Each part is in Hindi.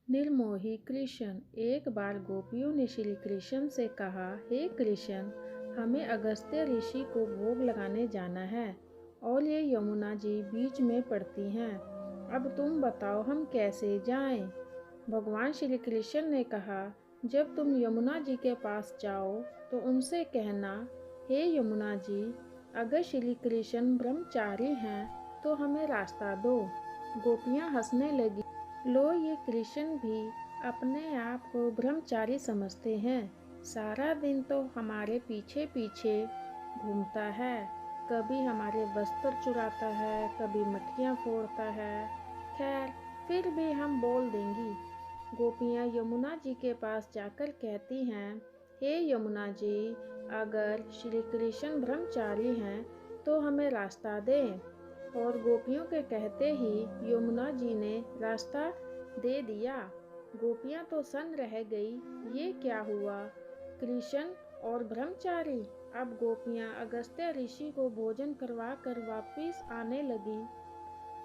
निर्मोही कृष्ण। एक बार गोपियों ने श्री कृष्ण से कहा, हे कृष्ण, हमें अगस्त्य ऋषि को भोग लगाने जाना है और ये यमुना जी बीच में पड़ती हैं। अब तुम बताओ हम कैसे जाएं? भगवान श्री कृष्ण ने कहा, जब तुम यमुना जी के पास जाओ तो उनसे कहना, हे यमुना जी, अगर श्री कृष्ण ब्रह्मचारी हैं तो हमें रास्ता दो। गोपियां हंसने लगी। लो, ये कृष्ण भी अपने आप को ब्रह्मचारी समझते हैं। सारा दिन तो हमारे पीछे पीछे घूमता है, कभी हमारे वस्त्र चुराता है, कभी मटकियाँ फोड़ता है। खैर, फिर भी हम बोल देंगी। गोपियाँ यमुना जी के पास जाकर कहती हैं, हे यमुना जी, अगर श्री कृष्ण ब्रह्मचारी हैं तो हमें रास्ता दें। और गोपियों के कहते ही यमुना जी ने रास्ता दे दिया। गोपियां तो सन्न रह गई, ये क्या हुआ? कृष्ण और ब्रह्मचारी। अब गोपियां अगस्त्य ऋषि को भोजन करवा कर वापिस आने लगी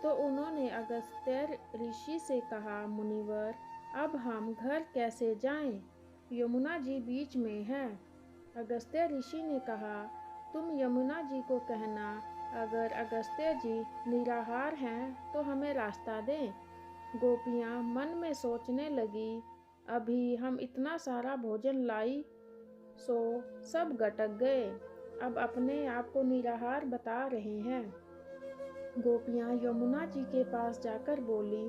तो उन्होंने अगस्त्य ऋषि से कहा, मुनिवर, अब हम घर कैसे जाएं? यमुना जी बीच में है। अगस्त्य ऋषि ने कहा, तुम यमुना जी को कहना, अगर अगस्त्य जी निराहार हैं तो हमें रास्ता दें। गोपियाँ मन में सोचने लगी, अभी हम इतना सारा भोजन लाई सो सब गटक गए, अब अपने आप को निराहार बता रहे हैं। गोपियाँ यमुना जी के पास जाकर बोली,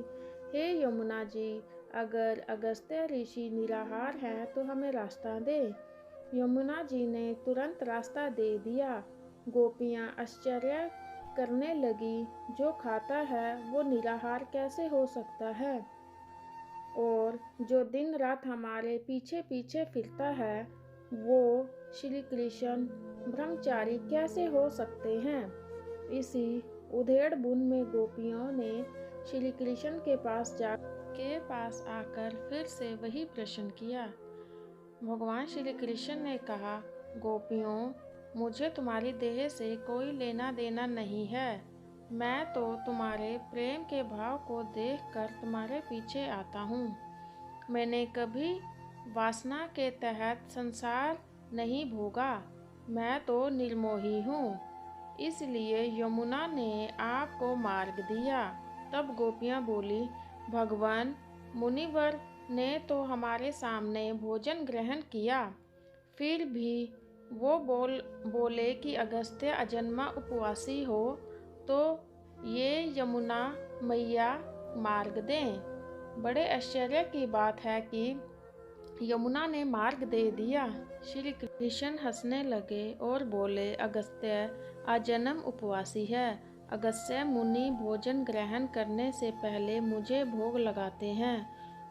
हे यमुना जी, अगर अगस्त्य ऋषि निराहार हैं तो हमें रास्ता दे। यमुना जी ने तुरंत रास्ता दे दिया। गोपियाँ आश्चर्य करने लगी, जो खाता है वो निराहार कैसे हो सकता है? और जो दिन रात हमारे पीछे पीछे फिरता है वो श्री कृष्ण ब्रह्मचारी कैसे हो सकते हैं? इसी उधेड़ बुन में गोपियों ने श्री कृष्ण के पास आकर फिर से वही प्रश्न किया। भगवान श्री कृष्ण ने कहा, गोपियों, मुझे तुम्हारी देह से कोई लेना देना नहीं है। मैं तो तुम्हारे प्रेम के भाव को देखकर तुम्हारे पीछे आता हूँ। मैंने कभी वासना के तहत संसार नहीं भोगा। मैं तो निर्मोही हूँ, इसलिए यमुना ने आपको मार्ग दिया। तब गोपियाँ बोली, भगवान, मुनिवर ने तो हमारे सामने भोजन ग्रहण किया, फिर भी वो बोले कि अगस्त्य अजन्मा उपवासी हो, तो ये यमुना मैया मार्ग दें। बड़े आश्चर्य की बात है कि यमुना ने मार्ग दे दिया। श्री कृष्ण हंसने लगे और बोले, अगस्त्य अजन्म उपवासी है। अगस्त्य मुनि भोजन ग्रहण करने से पहले मुझे भोग लगाते हैं।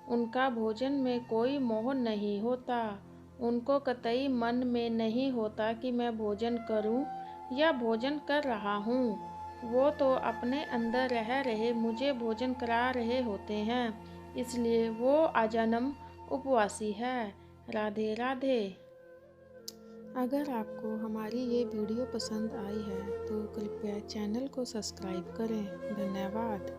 उनका भोजन में कोई मोह नहीं होता। उनको कतई मन में नहीं होता कि मैं भोजन करूं या भोजन कर रहा हूं। वो तो अपने अंदर रह रहे मुझे भोजन करा रहे होते हैं, इसलिए वो अजन्म उपवासी है। राधे राधे। अगर आपको हमारी ये वीडियो पसंद आई है तो कृपया चैनल को सब्सक्राइब करें। धन्यवाद।